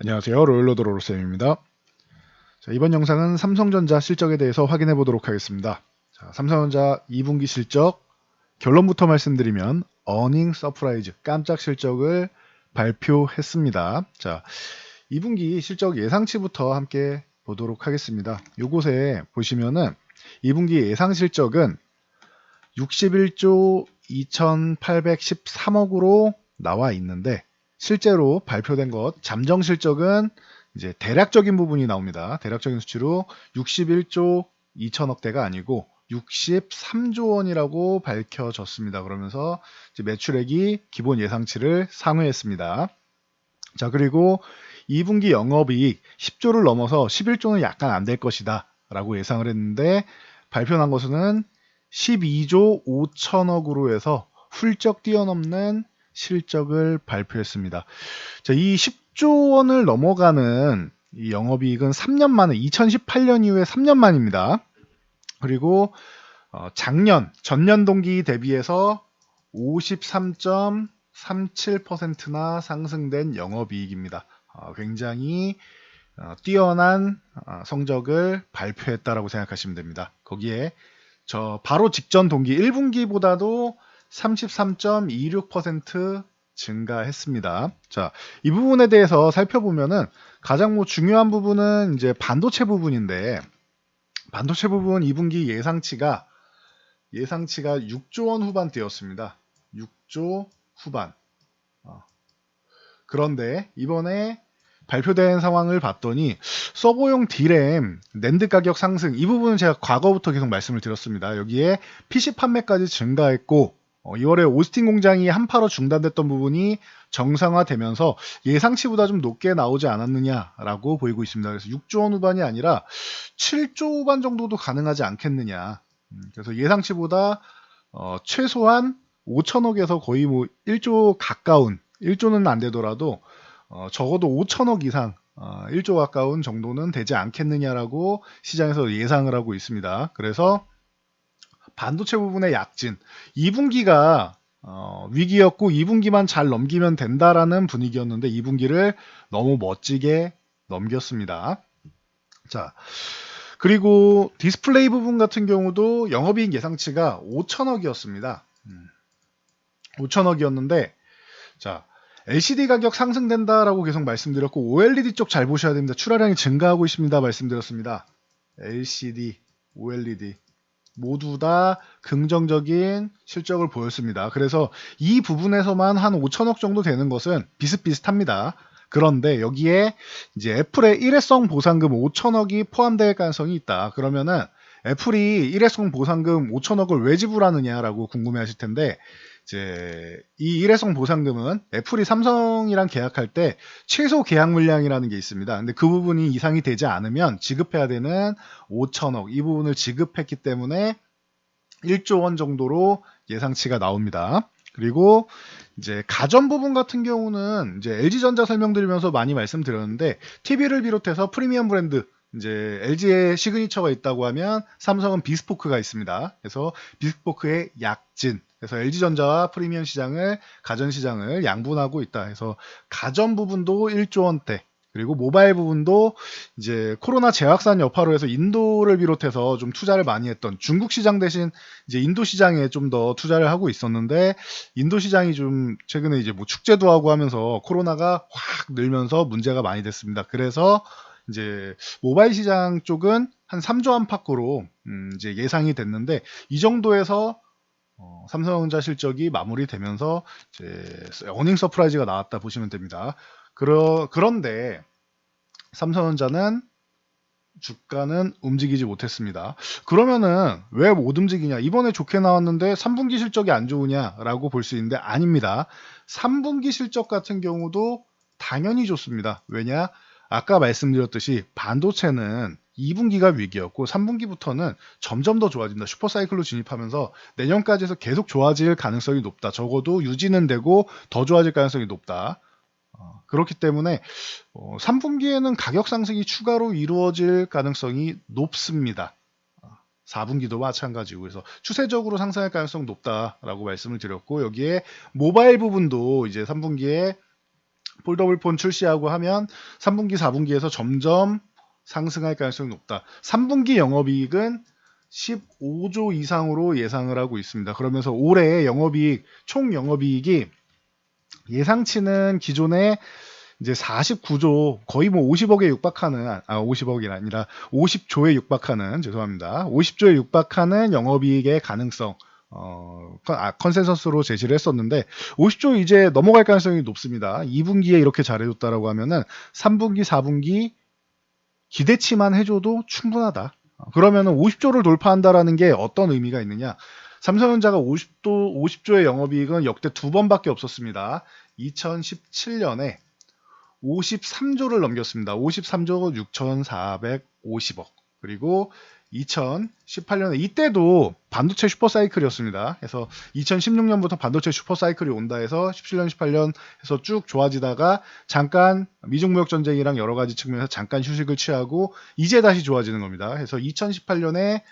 안녕하세요. 로열로드 로로쌤입니다. 자, 이번 영상은 삼성전자 실적에 대해서 확인해 보도록 하겠습니다. 자, 삼성전자 2분기 실적 결론부터 말씀드리면 어닝 서프라이즈 깜짝 실적을 발표했습니다. 자, 2분기 실적 예상치부터 함께 보도록 하겠습니다. 요곳에 보시면은 2분기 예상 실적은 61조 2813억으로 나와 있는데 실제로 발표된 것 잠정 실적은 이제 대략적인 부분이 나옵니다. 대략적인 수치로 61조 2천억대가 아니고 63조 원이라고 밝혀졌습니다. 그러면서 이제 매출액이 기본 예상치를 상회했습니다. 자, 그리고 2분기 영업이익 10조를 넘어서 11조는 약간 안 될 것이다 라고 예상을 했는데 발표한 것은 12조 5천억으로 해서 훌쩍 뛰어넘는 실적을 발표했습니다. 자, 이 10조 원을 넘어가는 이 영업이익은 3년 만에 2018년 이후에 3년 만입니다. 그리고 전년 동기 대비해서 53.37%나 상승된 영업이익입니다. 굉장히 뛰어난 성적을 발표했다라고 생각하시면 됩니다. 거기에 바로 직전 동기 1분기보다도 33.26% 증가했습니다. 자, 이 부분에 대해서 살펴보면은 가장 중요한 부분은 이제 반도체 부분인데 반도체 부분 2분기 예상치가 6조 원 후반대였습니다. 6조 후반. 그런데 이번에 발표된 상황을 봤더니 서버용 D램, 낸드 가격 상승 이 부분은 제가 과거부터 계속 말씀을 드렸습니다. 여기에 PC 판매까지 증가했고 2월에 오스틴 공장이 한파로 중단됐던 부분이 정상화되면서 예상치보다 좀 높게 나오지 않았느냐라고 보이고 있습니다. 그래서 6조 원 후반이 아니라 7조 후반 정도도 가능하지 않겠느냐. 그래서 예상치보다 최소한 5천억에서 거의 1조 가까운 1조는 안 되더라도 적어도 5천억 이상 1조 가까운 정도는 되지 않겠느냐라고 시장에서 예상을 하고 있습니다. 그래서 반도체 부분의 약진 2분기가 위기였고 2분기만 잘 넘기면 된다라는 분위기였는데 2분기를 너무 멋지게 넘겼습니다. 자, 그리고 디스플레이 부분 같은 경우도 영업이익 예상치가 5천억이었습니다. 5천억이었는데 자, LCD 가격 상승된다라고 계속 말씀드렸고 OLED 쪽 잘 보셔야 됩니다. 출하량이 증가하고 있습니다. 말씀드렸습니다. LCD, OLED 모두 다 긍정적인 실적을 보였습니다. 그래서 이 부분에서만 한 5천억 정도 되는 것은 비슷비슷합니다. 그런데 여기에 이제 애플의 일회성 보상금 5천억이 포함될 가능성이 있다. 그러면은 애플이 일회성 보상금 5천억을 왜 지불하느냐라고 궁금해 하실 텐데 이제 이 일회성 보상금은 애플이 삼성이랑 계약할 때 최소 계약 물량이라는 게 있습니다. 근데 그 부분이 이상이 되지 않으면 지급해야 되는 5천억 이 부분을 지급했기 때문에 1조 원 정도로 예상치가 나옵니다. 그리고 이제 가전 부분 같은 경우는 이제 LG전자 설명드리면서 많이 말씀드렸는데 TV를 비롯해서 프리미엄 브랜드 이제 LG의 시그니처가 있다고 하면 삼성은 비스포크가 있습니다. 그래서 비스포크의 약진 그래서 LG전자와 프리미엄 시장을 가전 시장을 양분하고 있다. 그래서 가전 부분도 1조 원대 그리고 모바일 부분도 이제 코로나 재확산 여파로 해서 인도를 비롯해서 좀 투자를 많이 했던 중국 시장 대신 이제 인도 시장에 좀 더 투자를 하고 있었는데 인도 시장이 좀 최근에 이제 뭐 축제도 하고 하면서 코로나가 확 늘면서 문제가 많이 됐습니다. 그래서 이제 모바일 시장 쪽은 한 3조 안팎으로 이제 예상이 됐는데 이 정도에서 삼성전자 실적이 마무리되면서 이제 어닝 서프라이즈가 나왔다 보시면 됩니다. 그런데 삼성전자는 주가는 움직이지 못했습니다. 그러면은 왜 못 움직이냐? 이번에 좋게 나왔는데 3분기 실적이 안 좋으냐라고 볼 수 있는데 아닙니다. 3분기 실적 같은 경우도 당연히 좋습니다. 왜냐? 아까 말씀드렸듯이 반도체는 2분기가 위기였고 3분기부터는 점점 더 좋아진다. 슈퍼사이클로 진입하면서 내년까지 해서 계속 좋아질 가능성이 높다. 적어도 유지는 되고 더 좋아질 가능성이 높다. 그렇기 때문에 3분기에는 가격 상승이 추가로 이루어질 가능성이 높습니다. 4분기도 마찬가지고 그래서 추세적으로 상승할 가능성이 높다라고 말씀을 드렸고 여기에 모바일 부분도 이제 3분기에 폴더블폰 출시하고 하면 3분기, 4분기에서 점점 상승할 가능성이 높다. 3분기 영업이익은 15조 이상으로 예상을 하고 있습니다. 그러면서 올해 영업이익, 총 영업이익이 예상치는 기존에 이제 49조, 거의 뭐 50억에 육박하는, 50억이 아니라 50조에 육박하는, 죄송합니다. 50조에 육박하는 영업이익의 가능성, 컨센서스로 제시를 했었는데, 50조 이제 넘어갈 가능성이 높습니다. 2분기에 이렇게 잘해줬다라고 하면은 3분기, 4분기 기대치만 해줘도 충분하다. 그러면은 50조를 돌파한다라는 게 어떤 의미가 있느냐? 삼성전자가 50조의 영업이익은 역대 두 번밖에 없었습니다. 2017년에 53조를 넘겼습니다. 53조 6,450억. 그리고 2018년에 이때도 반도체 슈퍼사이클이었습니다. 그래서 2016년부터 반도체 슈퍼사이클이 온다 해서 17년, 18년 해서 쭉 좋아지다가 잠깐 미중무역 전쟁이랑 여러 가지 측면에서 잠깐 휴식을 취하고 이제 다시 좋아지는 겁니다. 그래서 2018년에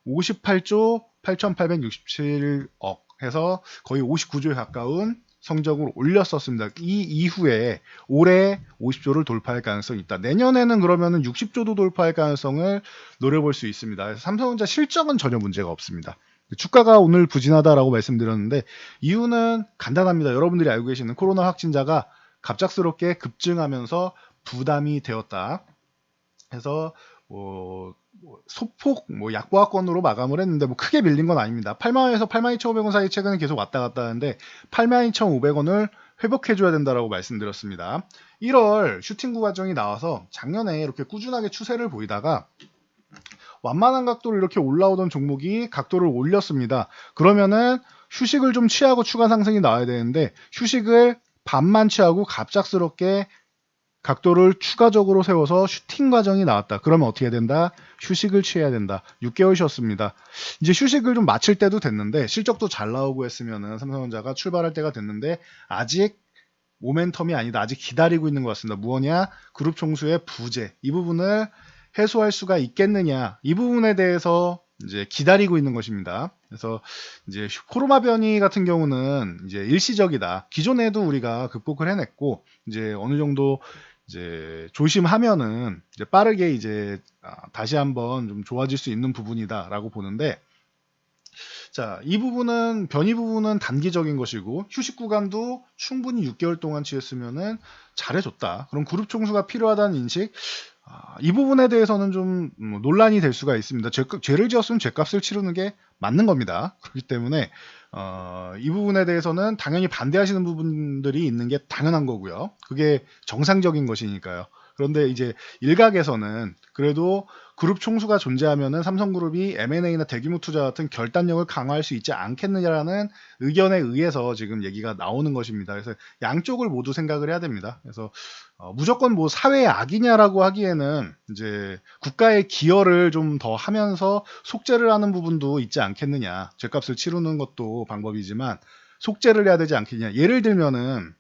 58조 8,867억 해서 거의 59조에 가까운 성적을 올렸었습니다. 이 이후에 올해 50조를 돌파할 가능성이 있다. 내년에는 그러면은 60조도 돌파할 가능성을 노려볼 수 있습니다. 그래서 삼성전자 실적은 전혀 문제가 없습니다. 주가가 오늘 부진하다라고 말씀드렸는데 이유는 간단합니다. 여러분들이 알고 계시는 코로나 확진자가 갑작스럽게 급증하면서 부담이 되었다. 해서 소폭 약보합권으로 마감을 했는데 크게 밀린 건 아닙니다. 8만원에서 82,500원 사이 최근에 계속 왔다 갔다 하는데 82,500원을 회복해줘야 된다라고 말씀드렸습니다. 1월 슈팅구 과정이 나와서 작년에 이렇게 꾸준하게 추세를 보이다가 완만한 각도로 이렇게 올라오던 종목이 각도를 올렸습니다. 그러면은 휴식을 좀 취하고 추가 상승이 나와야 되는데 휴식을 반만 취하고 갑작스럽게 각도를 추가적으로 세워서 슈팅 과정이 나왔다. 그러면 어떻게 된다? 휴식을 취해야 된다. 6개월 쉬었습니다. 이제 휴식을 좀 마칠 때도 됐는데 실적도 잘 나오고 했으면은 삼성전자가 출발할 때가 됐는데 아직 모멘텀이 아니다. 아직 기다리고 있는 것 같습니다. 무엇냐? 그룹 총수의 부재. 이 부분을 해소할 수가 있겠느냐? 이 부분에 대해서 이제 기다리고 있는 것입니다. 그래서 이제 코로나 변이 같은 경우는 이제 일시적이다. 기존에도 우리가 극복을 해냈고 이제 어느 정도 이제 조심하면은 이제 빠르게 이제 다시 한번 좀 좋아질 수 있는 부분이다라고 보는데, 자, 이 부분은 변이 부분은 단기적인 것이고 휴식 구간도 충분히 6개월 동안 취했으면은 잘해줬다. 그럼 그룹 총수가 필요하다는 인식, 이 부분에 대해서는 좀 논란이 될 수가 있습니다. 죄를 지었으면 죄값을 치르는 게 맞는 겁니다. 그렇기 때문에 이 부분에 대해서는 당연히 반대하시는 부분들이 있는 게 당연한 거고요. 그게 정상적인 것이니까요. 그런데 이제 일각에서는 그래도 그룹 총수가 존재하면은 삼성그룹이 M&A나 대규모 투자 같은 결단력을 강화할 수 있지 않겠느냐라는 의견에 의해서 지금 얘기가 나오는 것입니다. 그래서 양쪽을 모두 생각을 해야 됩니다. 그래서 무조건 뭐 사회의 악이냐라고 하기에는 이제 국가의 기여를 좀 더 하면서 속죄를 하는 부분도 있지 않겠느냐. 죄값을 치르는 것도 방법이지만 속죄를 해야 되지 않겠냐. 예를 들면은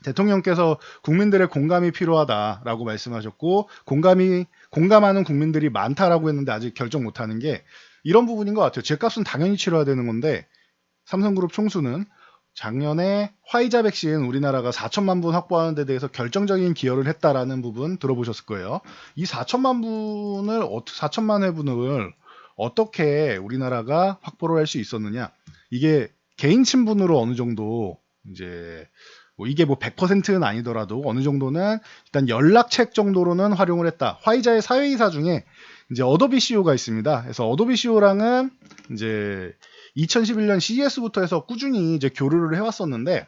대통령께서 국민들의 공감이 필요하다라고 말씀하셨고 공감하는 국민들이 많다라고 했는데 아직 결정 못하는 게 이런 부분인 것 같아요. 죄값은 당연히 치러야 되는 건데 삼성그룹 총수는 작년에 화이자 백신 우리나라가 4천만 분 확보하는 데 대해서 결정적인 기여를 했다라는 부분 들어보셨을 거예요. 이 4천만 회분을 어떻게 우리나라가 확보를 할 수 있었느냐? 이게 개인 친분으로 어느 정도 이제 이게 뭐 100%는 아니더라도 어느 정도는 일단 연락책 정도로는 활용을 했다. 화이자의 사회이사 중에 이제 어도비 CEO가 있습니다. 그래서 어도비 CEO랑은 이제 2011년 CES부터 해서 꾸준히 이제 교류를 해왔었는데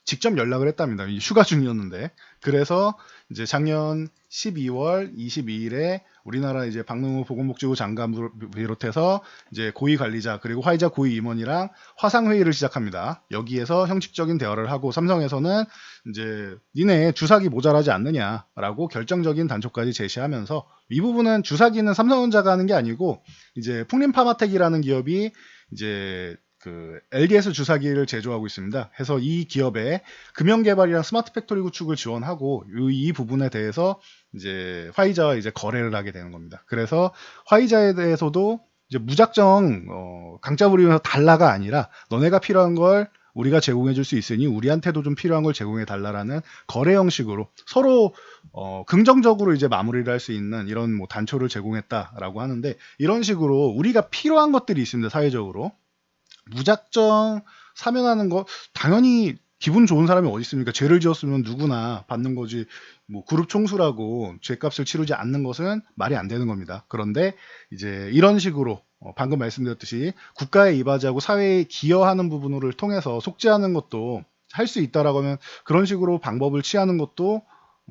직접 연락을 했답니다. 휴가 중이었는데. 그래서 이제 작년 12월 22일에 우리나라 이제 박능우 보건복지부 장관을 비롯해서 이제 고위 관리자 그리고 화이자 고위 임원이랑 화상 회의를 시작합니다. 여기에서 형식적인 대화를 하고 삼성에서는 이제 니네 주사기 모자라지 않느냐라고 결정적인 단초까지 제시하면서 이 부분은 주사기는 삼성전자가 하는 게 아니고 이제 풍림파마텍이라는 기업이 이제 그 LDS 주사기를 제조하고 있습니다. 해서 이 기업의 금형 개발이랑 스마트 팩토리 구축을 지원하고 이 부분에 대해서 이제 화이자와 이제 거래를 하게 되는 겁니다. 그래서 화이자에 대해서도 이제 무작정 강짜 부리면서 달라가 아니라 너네가 필요한 걸 우리가 제공해 줄 수 있으니 우리한테도 좀 필요한 걸 제공해 달라라는 거래 형식으로 서로 긍정적으로 이제 마무리를 할 수 있는 이런 뭐 단초를 제공했다라고 하는데, 이런 식으로 우리가 필요한 것들이 있습니다. 사회적으로 무작정 사면하는 거 당연히 기분 좋은 사람이 어디 있습니까? 죄를 지었으면 누구나 받는 거지. 뭐 그룹 총수라고 죄값을 치르지 않는 것은 말이 안 되는 겁니다. 그런데 이제 이런 식으로 방금 말씀드렸듯이 국가에 이바지하고 사회에 기여하는 부분을 통해서 속죄하는 것도 할 수 있다라고 하면, 그런 식으로 방법을 취하는 것도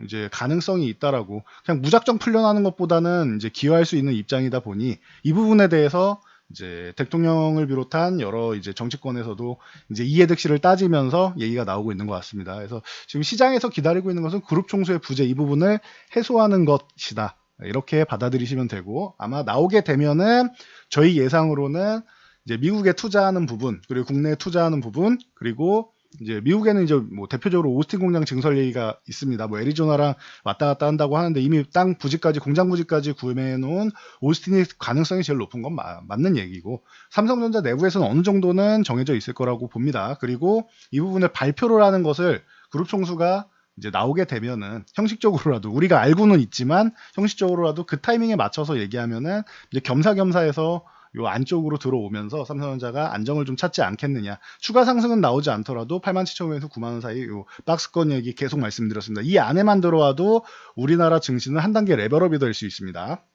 이제 가능성이 있다라고, 그냥 무작정 풀려나는 것보다는 이제 기여할 수 있는 입장이다 보니 이 부분에 대해서 이제 대통령을 비롯한 여러 이제 정치권에서도 이제 이해득실을 따지면서 얘기가 나오고 있는 것 같습니다. 그래서 지금 시장에서 기다리고 있는 것은 그룹 총수의 부재 이 부분을 해소하는 것이다, 이렇게 받아들이시면 되고, 아마 나오게 되면은 저희 예상으로는 이제 미국에 투자하는 부분, 그리고 국내에 투자하는 부분, 그리고 이제 미국에는 이제 뭐 대표적으로 오스틴 공장 증설 얘기가 있습니다. 뭐 애리조나랑 왔다 갔다 한다고 하는데 이미 땅 부지까지, 공장 부지까지 구매해 놓은 오스틴이 가능성이 제일 높은 건 맞는 얘기고, 삼성전자 내부에서는 어느 정도는 정해져 있을 거라고 봅니다. 그리고 이 부분을 발표를 하는 것을 그룹 총수가 이제 나오게 되면은 형식적으로라도, 우리가 알고는 있지만 형식적으로라도 그 타이밍에 맞춰서 얘기하면은 이제 겸사겸사해서 요 안쪽으로 들어오면서 삼성전자가 안정을 좀 찾지 않겠느냐. 추가 상승은 나오지 않더라도 87,500에서 9만원 사이 요 박스권 얘기 계속 말씀드렸습니다. 이 안에만 들어와도 우리나라 증시는 한 단계 레벨업이 될 수 있습니다.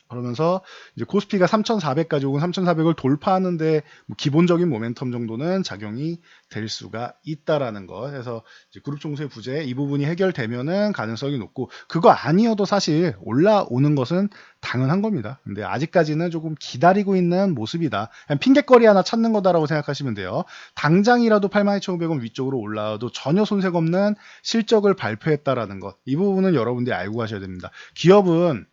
그러면서 이제 코스피가 3,400까지 혹은 3,400을 돌파하는데 뭐 기본적인 모멘텀 정도는 작용이 될 수가 있다라는 거. 해서 이제 그룹 총수의 부재 이 부분이 해결되면은 가능성이 높고, 그거 아니어도 사실 올라오는 것은 당연한 겁니다. 근데 아직까지는 조금 기다리고 있는 모습이다. 그냥 핑계거리 하나 찾는 거다라고 생각하시면 돼요. 당장이라도 82,500원 위쪽으로 올라와도 전혀 손색 없는 실적을 발표했다라는 것. 이 부분은 여러분들이 알고 가셔야 됩니다. 기업은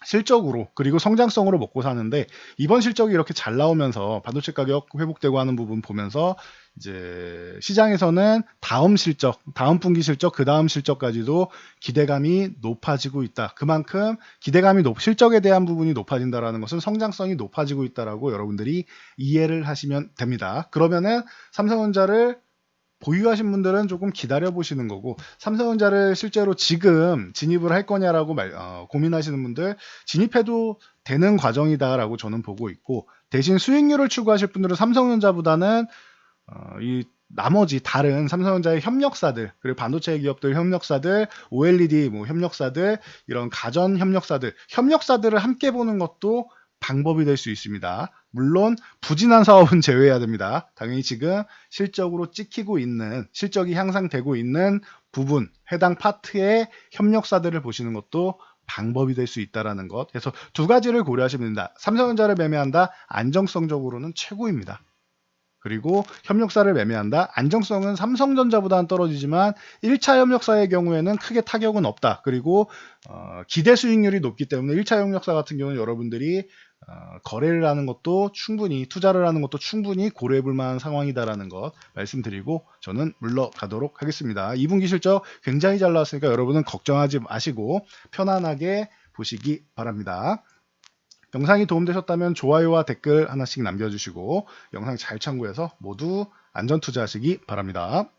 실적으로 그리고 성장성으로 먹고 사는데, 이번 실적이 이렇게 잘 나오면서 반도체 가격 회복되고 하는 부분 보면서 이제 시장에서는 다음 실적, 다음 분기 실적, 그 다음 실적까지도 기대감이 높아지고 있다. 그만큼 기대감이 실적에 대한 부분이 높아진다라는 것은 성장성이 높아지고 있다라고 여러분들이 이해를 하시면 됩니다. 그러면은 삼성전자를 보유하신 분들은 조금 기다려 보시는 거고, 삼성전자를 실제로 지금 진입을 할 거냐라고 고민하시는 분들, 진입해도 되는 과정이다라고 저는 보고 있고, 대신 수익률을 추구하실 분들은 삼성전자보다는 이 나머지 다른 삼성전자의 협력사들, 그리고 반도체 기업들 협력사들, OLED 뭐 협력사들, 이런 가전 협력사들을 함께 보는 것도 방법이 될 수 있습니다. 물론 부진한 사업은 제외해야 됩니다. 당연히 지금 실적으로 찍히고 있는, 실적이 향상되고 있는 부분, 해당 파트의 협력사들을 보시는 것도 방법이 될 수 있다는 것. 그래서 두 가지를 고려하시면 됩니다. 삼성전자를 매매한다, 안정성적으로는 최고입니다. 그리고 협력사를 매매한다, 안정성은 삼성전자보다는 떨어지지만 1차 협력사의 경우에는 크게 타격은 없다. 그리고 기대 수익률이 높기 때문에 1차 협력사 같은 경우는 여러분들이 거래를 하는 것도 충분히, 투자를 하는 것도 충분히 고려해 볼 만한 상황이다라는 것 말씀드리고 저는 물러가도록 하겠습니다. 2분기 실적 굉장히 잘 나왔으니까 여러분은 걱정하지 마시고 편안하게 보시기 바랍니다. 영상이 도움되셨다면 좋아요와 댓글 하나씩 남겨주시고 영상 잘 참고해서 모두 안전투자하시기 바랍니다.